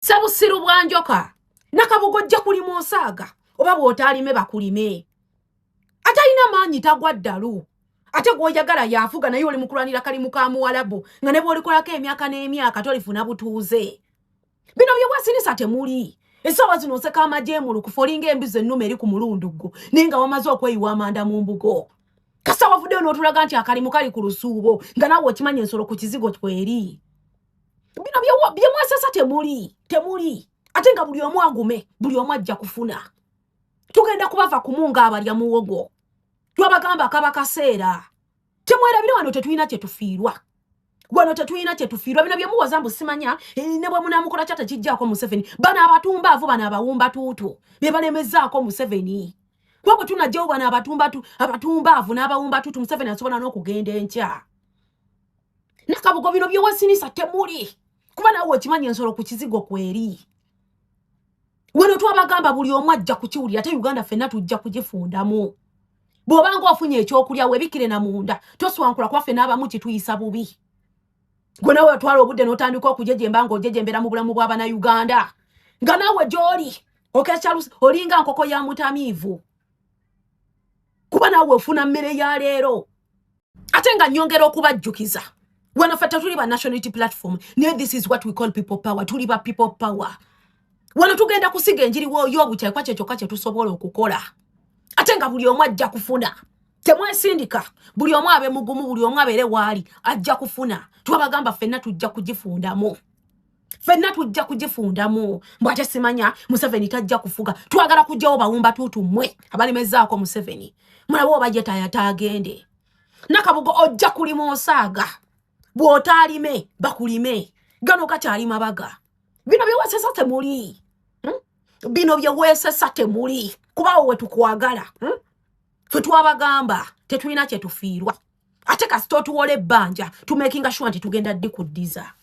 Sabusiru bwanjoka nakabugo jja kuli Musaaga oba bw'otaalime bakulime atalina maanyi tagwa ddalu ate gw'ojagala yaafuga naye oli mukulwanira kalimu ka Muwarabu nga ne bw'olikolako emyaka n'emyaka tolifuna butuuze. Bino bye bwasinisa temuli essaawa zino oseka amajeemulu kufa olinga embuzi ennume eri ku mulunduggu naye nga wamaze okweyiwa amanda mu mbugo. Kasa wavuddeyo n'otulaga nti akalimu kali ku lusuubo nga naawe okimanya ensolo ku kizigo kweri. Bino bye mwasasa temuli ate nga buli omu agume buli omu ajja kufuna. Tugenda kubava kumunga abalya muwogo twabagamba kaba kaseera temwerabire wano tetulina kyetufiirwa bino bye muwoza mbu simanya ne bwe munaamukola kyata kijjaako Museveni bano abatumbaavu bano abawumba tuutu bye balemezzaako Museveni kuba bwe tunajjawo bano abatumbaavu n'abawumba tuutu Museveni asobola n'okugenda enkya. Nakabugo bino bye wasinisa temuli kuba naawe okimanya ensolo ku kizigo kweri. Wano twabagamba buli omu ajja kukiwulira ate Uganda ffenna tujja kugifundamu. Bw'obanga ofunye ekyokulya webikire na munda toswankula kuba ffenna abamu kituyisa bubi. Gwe nawe watwala obudde n'otandika okujejemba ng'ojejembera mu bulamu bw'Abannayuganda nga naawe gy'oli olinga nkoko ya mutamiivu kuba naawe ofuna mmere ya leero. Ate nga nnyongera okubajjukiza wano ffe tetuli ba nationality platform naye this is what we call people power. Tuli ba people power. Wano tugenda kusiga enjiri y'obukyayi kwa kyokka kye tusobola okukola ate nga buli omu ajja kufuna. Temwesindika buli omu abe mugumu buli omu abeere waali ajja kufuna. Twabagamba ffenna tujja kugifundamu mbw ate simanya Museveni tajja kufuga. Twagala kujjawo bawumba tuutu mmwe abalemezzaako Museveni mulabe oba gye taagende. Nakabugo ojja kuli Musaaga bw'otaalime bakulime gano gakyali mabaga. Bino bye weesesa temuli kuba we tukwagala ffe twabagamba tetulina kye tufiirwa ate kasita otuwola ebbanja tumakinga sure nti tugenda ddi kuddiza.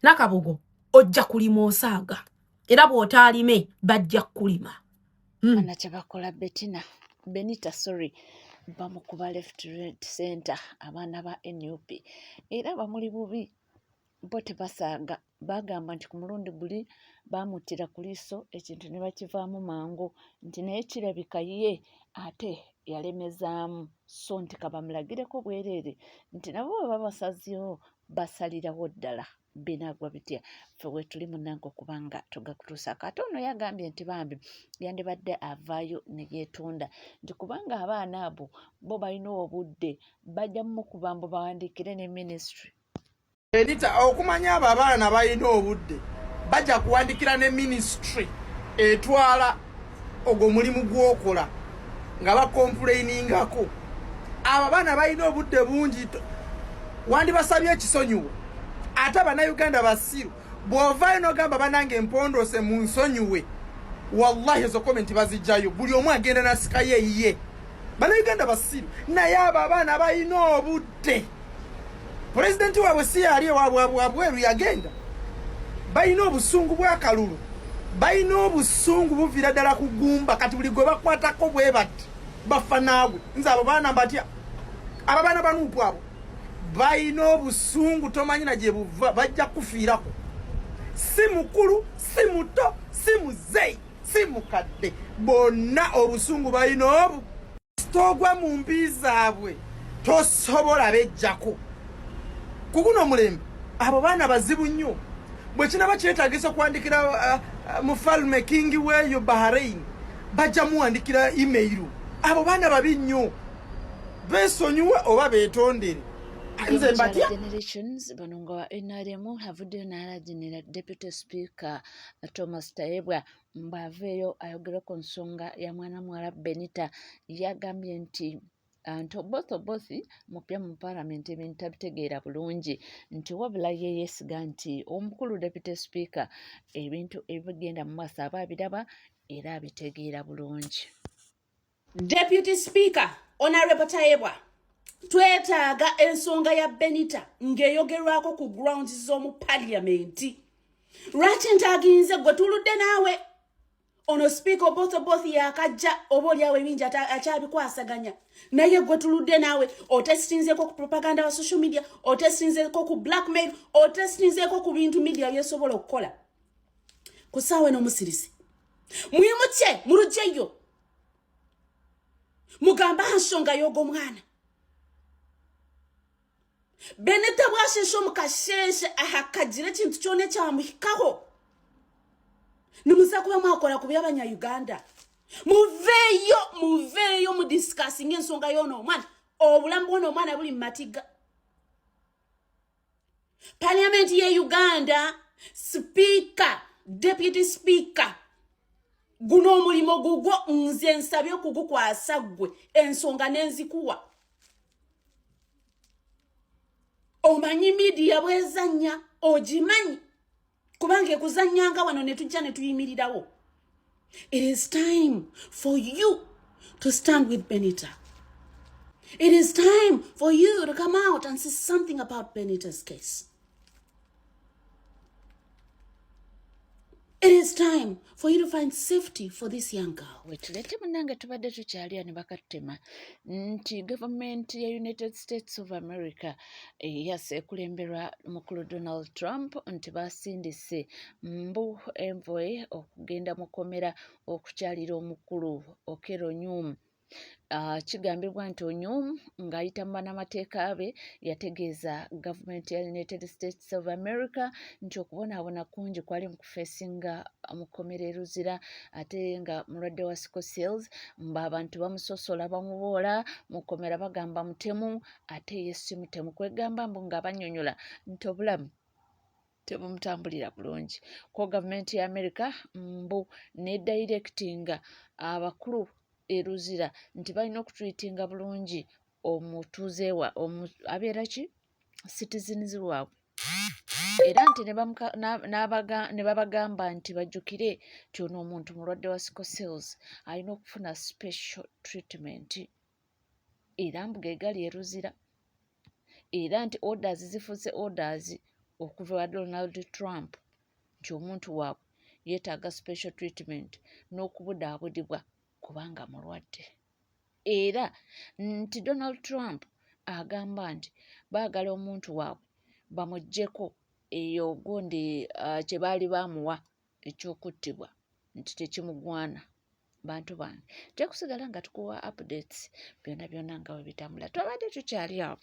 Nakabugo ojja kuli Musaaga era bw'otaalime bajja kulima. Ana kyebakola Benita bamukuba left center abaana ba NUP era bamuli bubi bo tebasaaga bagamba nti ku mulundi guli bamuttira ku liiso ekintu ne bakivaamu mangu nti naye kirabika ye ate yalemezaamu so nti kabamulagireko bwereere nti nabo bwe babasazyewo basalirawo ddala binagwa bitya ffe wetuli munnange okubanga tugakutuusako. Ate ono yagambye nti bambi yandibadde avaayo ne yeetonda nti kubanga abaana abo bo balina obudde bajja mukuba mbu bawandiikire ne ministry. Benita okumanya abo abaana balina obudde bajja kuwandikira ne ministry etwala ogwo mulimu gw'okola nga bakomplainingako. Abo abaana balina obudde bungi wandibasabye ekisonyiwo ate Abannayuganda basiru bw'ovaayo n'ogamba banange empondose mu nsonyiwe wallahi ezo komenti bazijjayo buli omu agenda nasika ye. Bannayuganda basiru naye abo abaana balina obudde. Pulezidenti waabwe si yali wabweru yagenda. Balina obusungu bw'akalulu balina obusungu buvira ddala kugumba kati buli gwe bakwatako bwe bati bafa naawe. Nze abo baana mbatya abo baana banuupu abo balina obusungu tomanyi na gye buva bajja kufiirako. Si mukulu si muto si muzeyi si mukadde bonna obusungu balina obu. Togwa mu mbi zaabwe tosobola bejjako kuguno omulembe. Abo baana bazibu nnyo bwe kinaba kyetaagisa okuwandikira mufalme kingi weeyo Bahrain bajja muwandikira email. Abo baana babi nnyo beesonyiwe oba beetondere. Generations banunga wa NRM havuddeyo n'alaginira Deputy Speaker Thomas Tayebwa mbw'aveeyo ayogera ku nsonga ya mwana muwala Benita. Yagambye nti bothi mupya mu Parliament ebintu tabitegeera bulungi nti wabula ye yeesiga nti omukulu Deputy Speaker ebintu ebigenda mu maaso aba abiraba era abitegeera bulungi. Deputy Speaker Honorable Tayebwa twetaaga ensonga ya Benita ng'eyogerwako ku grounds z'omu Parliament. Lwaki ntaaginze gwe tuludde naawe ono speaker both yakajja oba oliawo ebingi akyabikwasaganya naye gwe tuludde naawe otestinzeko ku propaganda wa social media otestinzeko ku blackmail otestinzeko ku bintu media byesobola okukola ku ssaawa n'omusirisi mwimuke mulugyeyo mugamba nsonga y'ogw'omwana Benita bwashisho mukasheshe ahakagira kintu cyone cyamuhikaho nimuza kuba mwakora ku by'abanya Uganda muveyo mu discussing ensonga y'ono omwana obulamu bw'ono omwana buli matiga Parliament ye Uganda speaker deputy speaker guno omulimo gugwo nze nsabye kugukwasa gwe ensonga n'enzikuwa omanyi media bwezanya ojimanyi kubange kuzanyanga wano ne tujja ne tuyimirirawo. It is time for you to stand with Benita. It is time for you to come out and say something about Benita's case. It is time for you to find safety for this young girl. Wetulete munange tubadde tukyalya ne bakatema nti government ya United States of America yasekulemberwa mukulu Donald Trump nti basindise mbu envoy okugenda mukomera okukyalira omukulu Okero Nyum. Kigambibwa nti Onyum ng'ayita mu bannamateeka be yategeeza gavumenti ya United States of America nti okubonaabona kungi kwali mu kufeesinga mukomera eruzira ate nga mulwadde wa sickle cells mba abantu bamusosola bamuboola mukomera bagamba mutemu ate ye si mutemu kwegamba mbu ng'abanyonyola nti obulamu tebumutambulira bulungi ko gavumenti ya America mbu ne directinga abakulu eruzira nti balina okutreatinga bulungi omutuuze wa abeera ki citizens waabwe era nti ne babagamba nti bajjukire kyona omuntu mulwadde wa sickle cells alina okufuna special treatment era mbu ge gali eruzira era nti orders zifuuse orders okuva wa Donald Trump nti omuntu waabwe yeetaaga special treatment n'okubudaabudibwa kubanga mulwadde era nti Donald Trump agamba nti baagala omuntu waabwe bamuggyeko eyo gundi kye baali bamuwa ekyokuttibwa nti tekimugwana bantu bange tekusigala nga tukuwa updates byonna nga bwe bitambula twabadde tukyali awo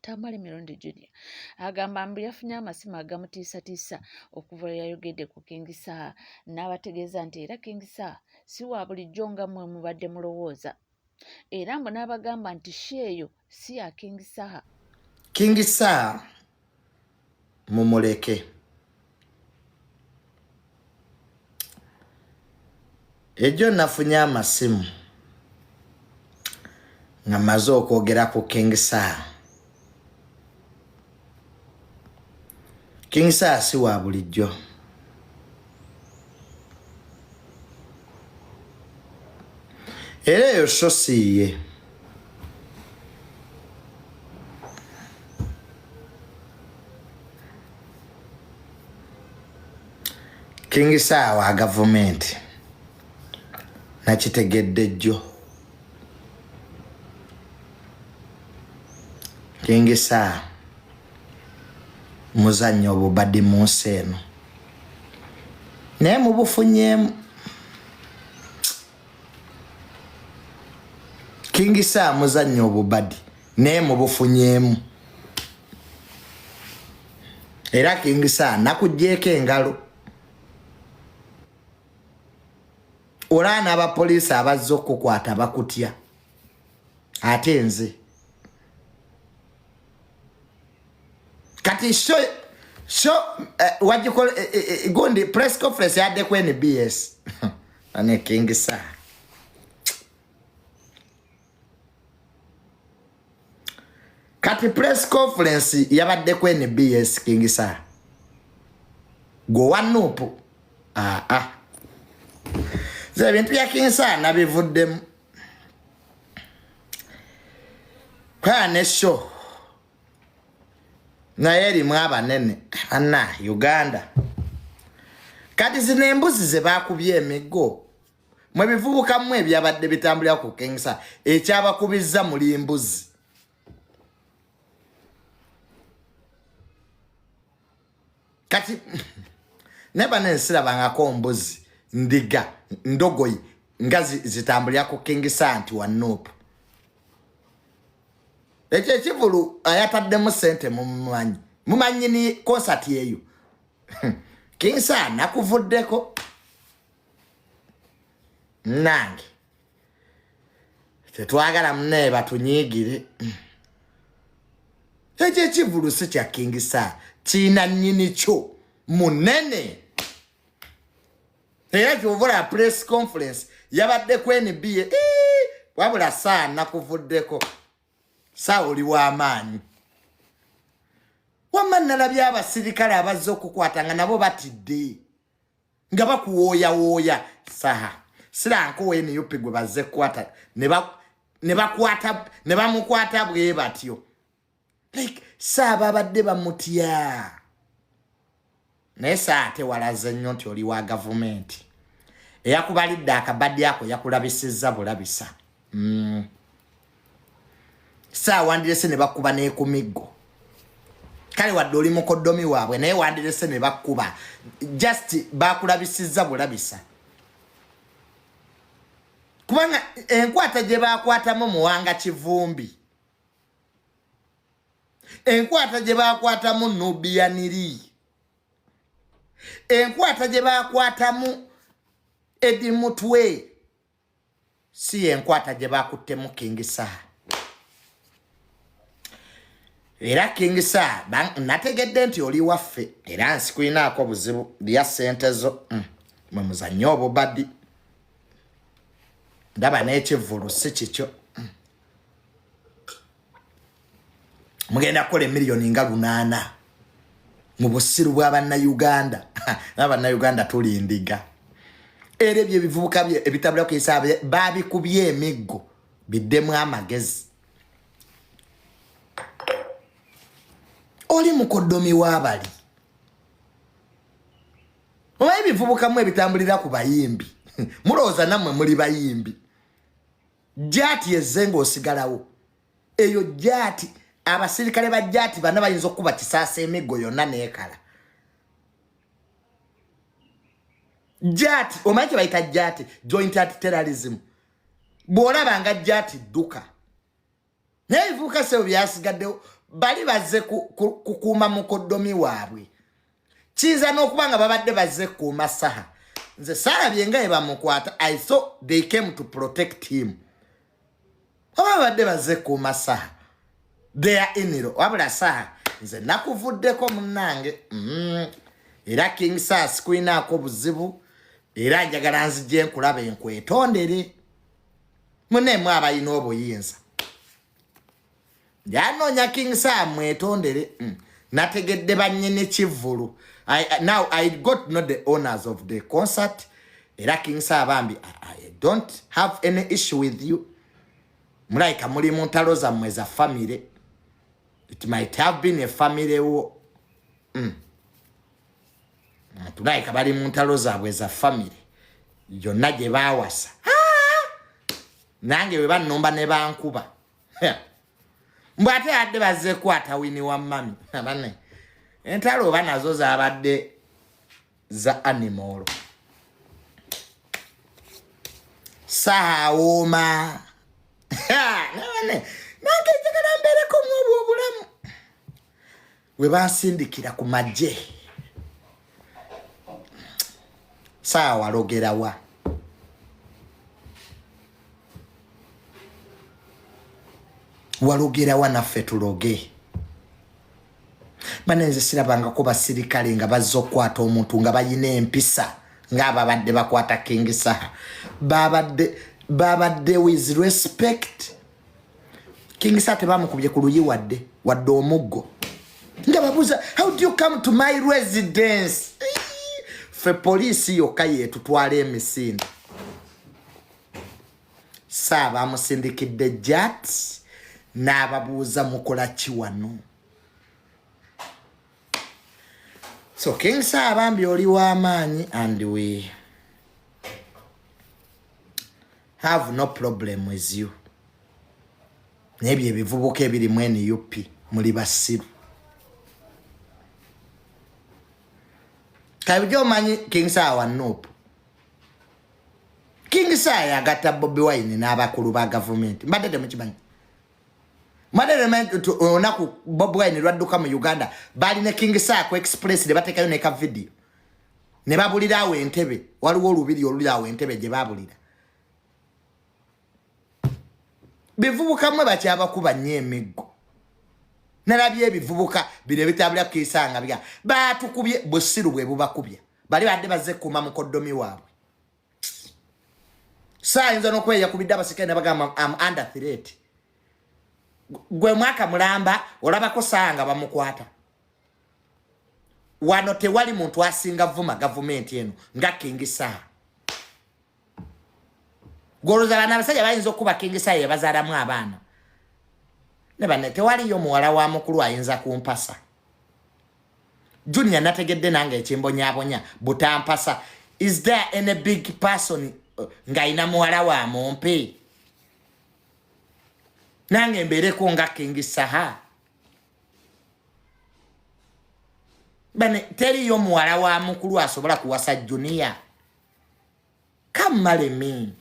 Tamale Mirundi Junior agamba mbu yafunye amasimu agamutiisatiisa okuva yayogedde ku King Saha n'abategeeza nti era King Saha si wa bulijjo nga mmwe mubadde mulowooza era mbu n'abagamba nti sheeyo si ya King Saha. King Saha mumuleke ejo nafunye amasimu nga maze okwogera ku King Saha. King Saha si wa bulijjo era eyo so siye King Saha wa gavumenti nakitegedde jjo. King Saha muzannyo obubadde mu nsi eno naye mubufunyeemu. King Saha muzannyo obubadde naye mubufunyeemu era King Saha nakuggyeko engalo olana abapoliisi abazze okukwata bakutya ate nze kati what you call gundi press conference yadde ku NBS ane King Saha kati press conference yabadde ku NBS King Saha go wanupu ze bintu ya King Saha nabivuddemu kwane show na yeri mwaba nene anna Uganda kati zino embuzi ze bakubye emiggo mwe bivubuka mmwe ebyabadde bitambulira ku Kingsa ekyabakubizza muli embuzi kati neba nensirabangako mbuzi ndiga ndogoyi nga zitambulira ku Kingsa nti wa Nuupu ekyo ekivulu ayataddemu ssente mumanyi ni concert yeyo Kingsa nakuvuddeko nange tetwagala munne batunyiigire ekyo ekivulu si kya Kingsa kina nnyini kyo munene era kyovula press conference yabadde ku NBA wabula saa nakuvuddeko saa oli w'amaanyi wamma nalabye abasirikale abazze okukwata nga nabo batidde nga bakuwooyawooya saha siranko NUP gwe bazze kukwata ne bamukwata bwe batyo like saa babadde bamutya naye saa ate walaze nnyo nti oli wa gavumenti eyakubalidde akabadde ako yakulabisizza bulabisa saa wandirese ne bakuba n'ekumiggo kale wadde oli mukoddomi waabwe naye wandirese ne bakuba just bakulabisizza bulabisa kubanga enkwata gye bakwatamu Muwanga Kivumbi enkwata gye bakwatamu Nubiyaniri enkwata gye bakwatamu Edi Mutwe si enkwata gye bakuttemu Kingsa era Kingsa nategedde nti oli waffe era nsikwinaako buzibu bya ssente zo mwe muzannyo obubadi ndaba n'ekivulu si kikyo mugenda kukola emiliyoni nga 8 mu busiru bw'Abannayuganda n'Abannayuganda tulindiga era ebyo ebivubuka ebitabula ku Kingsa babikubye emiggo biddemu amagezi oli mukoddomi w'abali oba ebivubukamu ebitambulira ku bayimbi mulowooza nammwe muli bayimbi jaati ezze ng'osigalawo eyo jaati abasirikale ba jaati bana bayinza okuba kisaasa emiggo yonna neekala jaati omanyi kye bayita jaati joint terrorism bw'olaba nga jaati dduka naye ebivubuka sebo byasigaddewo bali bazze kukuuma mukoddomi waabwe kiyinza n'okuba nga babadde bazze kukuuma saha nze saalabye nga ebamukwata I thought they came to protect him oba babadde bazze kukuuma saha they are iniro wabula saha nze nakuvuddeko munnange era Kingsa sikwinaako buzibu era njagala nzijje nkulaba enkwetondere muneemu abalina obuyinza yanoonya Kingsa mwetondere nategedde bannyini kivulu now I got to know the owners of the concert era Kingsa abambi I don't have any issue with you mulaika muli mu ntalo zammwe za family it might have been a family wo tulaika bali mu ntalo zaabwe za family yonna gye baawasa nange bwe bannomba ne bankuba mbw ate adde bazze kwata wini wa mami bane entalo oba nazo zaabadde za animal saawooma nange njagala mbeereko mu obulamu we bansindikira ku magye saawalogerawa walogerawa naffe tuloge banenze sirabangako basirikale nga bazze okukwata omuntu nga bayina empisa ng'ababadde bakwata Kingsa babadde with respect Kingsa tebamukubye ku luyi wadde omuggo nga babuuza how do you come to my residence fe poliisi yokka yeetutwala emisinde saabamusindikidde jat n'ababuuza mukola ki wano So King Sabambi oli w'amaanyi and we have no problem with you. Nebye ebivubuka ebirimu NUP muli basiru. Kabijo manyi King Sawa nope. King Saya agata Bobi Wine n'abakulu ba government. Mbadde mukimanyi. Mbadde to onaku Bobi Wine lwadduka mu Uganda bali ne King Saya ku express ne batekayo ne ka video. Ne babulira awo Entebbe. Waliwo olubiri oluli awo Entebbe gye babulira. Bivubuka mwe bakyaba kuba nnyo emiggo. Nalabye ebivubuka bire bitabula kisanga bya. Batukubye busiru bwe bubakubye. Bali badde bazze kuma mu koddomi waabwe. Sayinza n'okweya ku bidde abasikale ne bagamba am under threat. Gwe mwaka mulamba olabako sanga bamukwata. Wano tewali muntu asinga vuma gavumenti eno nga King Saa. Gorozala n'abasajja bayinza okuba King Saa yabazaalamu abaana. Ne bane tewaliyo muwala wa mukulu ayinza kumpasa. Junior nategedde nange ekimbonyabonya butampasa. Is there any big person nga ina muwala wa mumpe? Nange mbereko nga King Saa. Bane teriyo muwala wa mukulu asobola kuwasa Junior. Come marry me.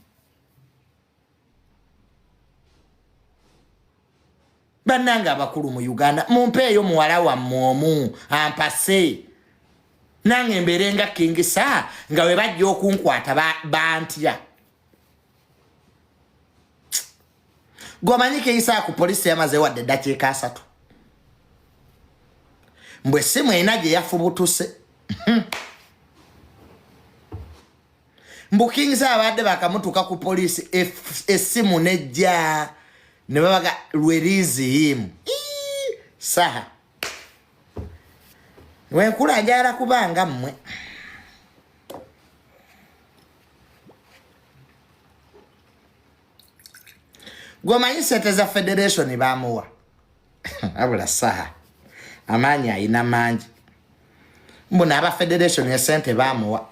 Bananga abakulu mu Uganda mumpeeyo muwala wa mwomu ampase. Nange mberenga King Saa nga we bajja okunkwata bantya. Gomanyi King Saa ku polisi yamaze wadde eddakiika 3. Mbwe simu ena gye yafubutuse. Mbu King Saa abadde bakamutuka ku polisi essimu nejja ne babaga release him. Saha. Wenkula ajala kubanga mmwe. Gomanyi sente za federation bamuwa. Abula saha. Amaanyi ayina mangi. Mbona aba federation ya sente bamuwa.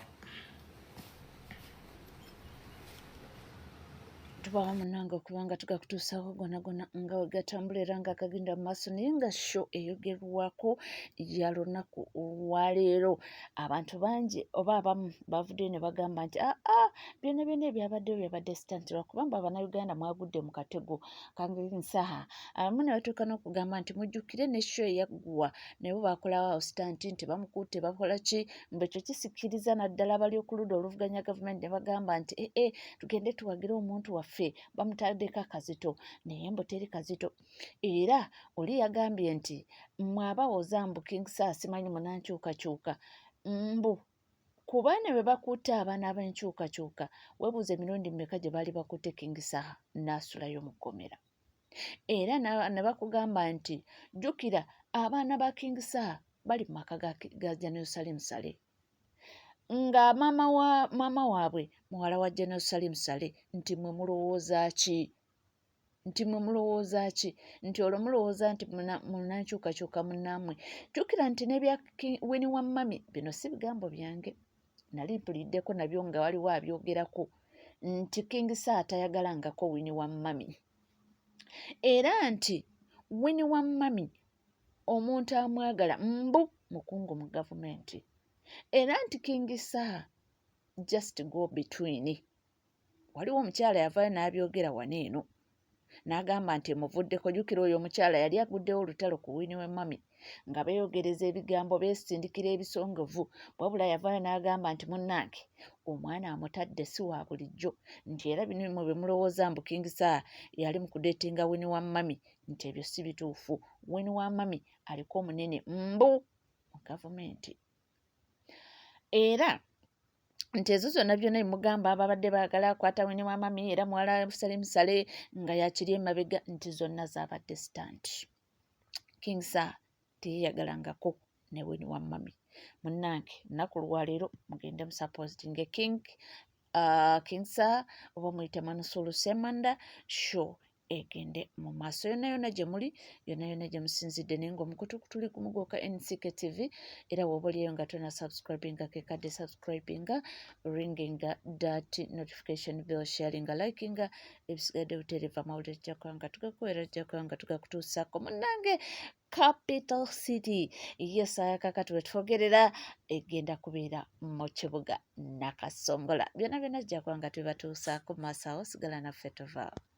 Tubawa munanga okubanga tugakutuusaako gona nga we gatambulira nga akagenda mu maaso naye nga sho eyogerwako ya lunaku olwaleero. Abantu bangi oba abamu bavuddeyo ne bagamba nti byonna ebyabaddeyo byabadde stand lwakubanga Abannayuganda mwagudde mu katego King Saa. Abamu ne batuuka n'okugamba nti mujjukire ne sho eyaggwa naye bakolawo stand nti bamukutte bakola ki. Mbu ekyo kisikkiriza naddala bali okuludda oluvuganya gavumenti ne bagamba nti tugende tuwagire omuntu waffe bamutaddeko akazito naye mbu teri kazito. Era oli yagambye nti mmwe abawoza mbu King Saa simanyi munankyukakyuka mbu kuba ne bwe bakutte abaana ab'enkyukakyuka weebuuza emirundi mmeka gye baali bakutte King Saa n'asulayo mu kkomera. Era ne bakugamba nti jjukira abaana ba King Saa bali mu maka ga General Salim Saleh nga maama waabwe muwala wa General Salim Saleh. Nti mwe mulowooza ki? Nti olwo mulowooza nti munankyukakyuka munnammwe. Jjukira nti n'ebya Winnie Wamami bino si bigambo byange. Nali mpuliddeko nabyo nga waliwo abyogerako nti King Saa tayagalangako Winnie Wamami. Era nti Winnie Wamami omuntu amwagala mbu mukungu mu gavumenti. Era nti King Saa just go between. Waliwo omukyala yavaayo n'abyogera wano eno n'agamba nti emuvuddeko. Jjukira oyo omukyala yali aguddewo olutalo ku Winnie Wamami nga beeyogereza ebigambo beesindikira ebisongovu. Wabula yavaayo n'agamba nti munnange omwana amutadde si wa bulijjo. Nti era bino mwe bwe mulowooza mbu King Saa yali mu kudeetinga Winnie Wamami nti ebyo si bituufu. Winnie Wamami aliko omunene mbu mu gavumenti. Era nti ezo zonna byonna bimugamba ababadde baagala akwata Winnie Wamami era muwala Salim Saleh nga yakiri emabega nti zonna zaabadde stand. King Saa teyeyagalangako ne Winnie Wamami. Munnange nnaku lwaleero mugende musuppositinge King Saa oba muyite Manusulu Semanda show egende mu maaso yonna yonna gye muli yonna yonna gye musinzidde naye ng'omukutu tuli ku Mugoka NCK TV era w'oba oliyo nga tona subscribinga kekadde subscribinga ringinga that notification bell sharinga likinga ebisigadde butereeva amawulire tujja kuba nga tugakuwera tujja kuba nga tugakutuusaako munnange Capital City yes kakati wetwogerera egenda kubeera mu kibuga Nakasongola byonna byonna tujja kuba nga tubibatuusaako mu maaso awo sigala naffe tuvaawo.